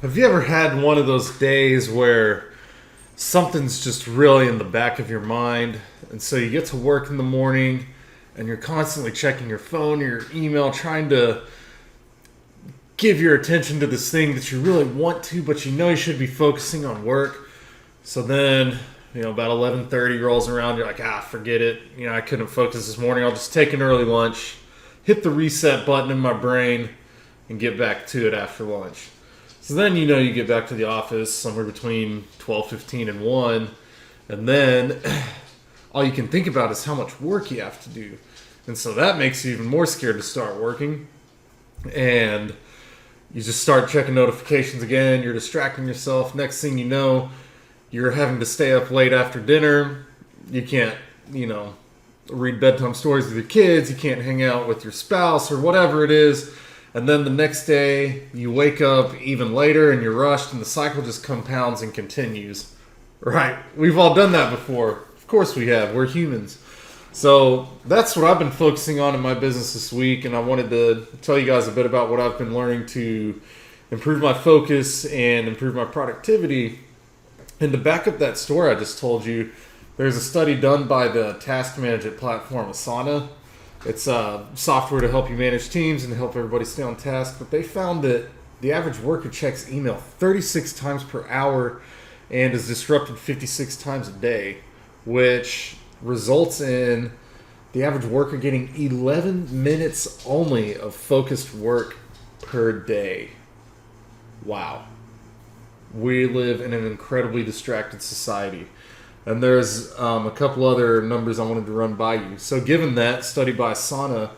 Have you ever had one of those days where something's just really in the back of your mind, and so you get to work in the morning and you're constantly checking your phone or your email, trying to give your attention to this thing that you really want to, but you know you should be focusing on work. So then, about 11:30 rolls around, you're like, forget it. I couldn't focus this morning. I'll just take an early lunch, hit the reset button in my brain, and get back to it after lunch. So then, you get back to the office somewhere between 12:15 and 1, and then all you can think about is how much work you have to do. And so that makes you even more scared to start working. And you just start checking notifications again. You're distracting yourself. Next thing you know, you're having to stay up late after dinner. You can't, read bedtime stories with your kids. You can't hang out with your spouse or whatever it is. And then the next day, you wake up even later and you're rushed, and the cycle just compounds and continues. Right? We've all done that before. Of course we have. We're humans. So that's what I've been focusing on in my business this week, and I wanted to tell you guys a bit about what I've been learning to improve my focus and improve my productivity. And to back up that story I just told you, there's a study done by the task management platform Asana. It's software to help you manage teams and to help everybody stay on task. But they found that the average worker checks email 36 times per hour and is disrupted 56 times a day, which results in the average worker getting 11 minutes only of focused work per day. Wow. We live in an incredibly distracted society. And there's a couple other numbers I wanted to run by you. So given that study by Asana,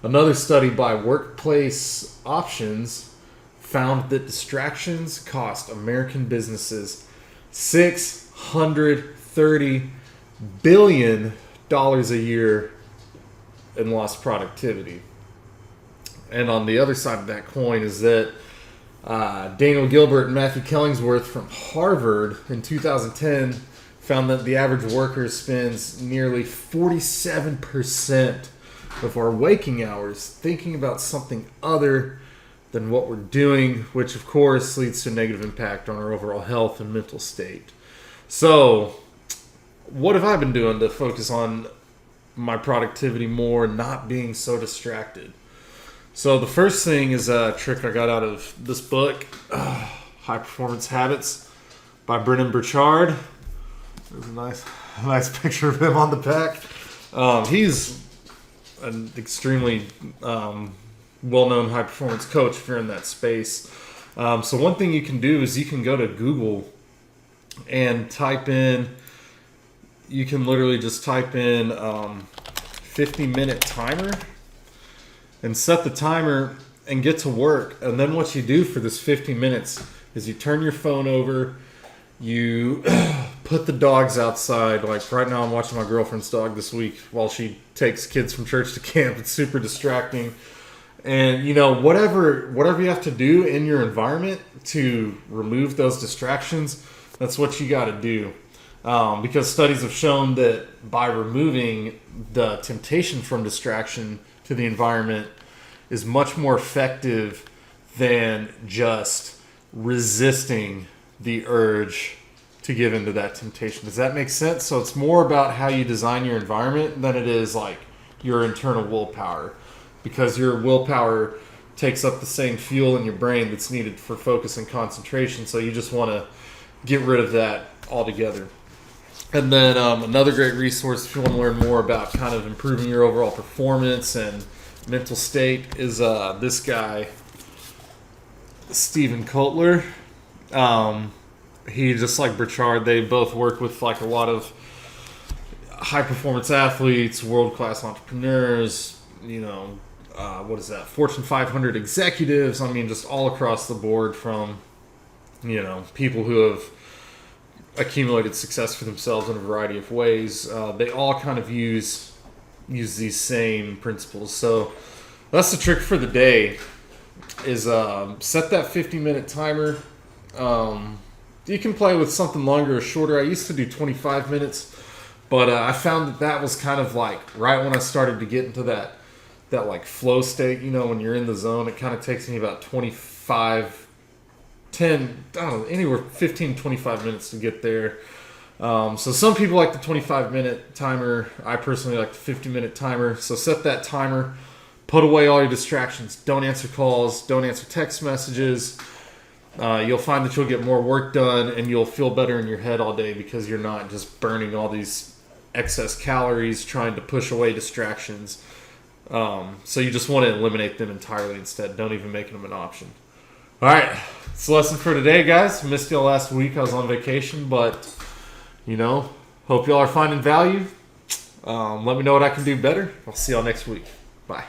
another study by Workplace Options found that distractions cost American businesses $630 billion a year in lost productivity. And on the other side of that coin is that Daniel Gilbert and Matthew Kellingsworth from Harvard in 2010 found that the average worker spends nearly 47% of our waking hours thinking about something other than what we're doing, which of course leads to a negative impact on our overall health and mental state. So, what have I been doing to focus on my productivity more and not being so distracted? So the first thing is a trick I got out of this book, High Performance Habits by Burchard. There's a nice picture of him on the back. He's an extremely well-known high-performance coach if you're in that space. So one thing you can do is you can go to Google and you can literally just type in 50-minute timer and set the timer and get to work. And then what you do for this 50 minutes is you turn your phone over, you put the dogs outside. Like right now I'm watching my girlfriend's dog this week while she takes kids from church to camp. It's super distracting. And whatever you have to do in your environment to remove those distractions, that's what you got to do. Because studies have shown that by removing the temptation from distraction to the environment is much more effective than just resisting the urge to give into that temptation. Does that make sense? So it's more about how you design your environment than it is like your internal willpower, because your willpower takes up the same fuel in your brain that's needed for focus and concentration. So you just want to get rid of that altogether. And then another great resource if you want to learn more about kind of improving your overall performance and mental state is this guy, Stephen Kottler. He, just like Burchard, they both work with like a lot of high performance athletes, world class entrepreneurs, Fortune 500 executives. I mean, just all across the board, from people who have accumulated success for themselves in a variety of ways. They all kind of use these same principles. So that's the trick for the day, is set that 50-minute timer. You can play with something longer or shorter. I used to do 25 minutes, but I found that was kind of like right when I started to get into that like flow state. When you're in the zone, it kind of takes me about 25 anywhere 15, 25 minutes to get there. So some people like the 25-minute timer. I personally like the 50-minute timer. So set that timer. Put away all your distractions. Don't answer calls. Don't answer text messages. You'll find that you'll get more work done and you'll feel better in your head all day because you're not just burning all these excess calories trying to push away distractions. So you just want to eliminate them entirely instead. Don't even make them an option. All right. It's the lesson for today, guys. Missed y'all last week. I was on vacation, but, hope y'all are finding value. Let me know what I can do better. I'll see y'all next week. Bye.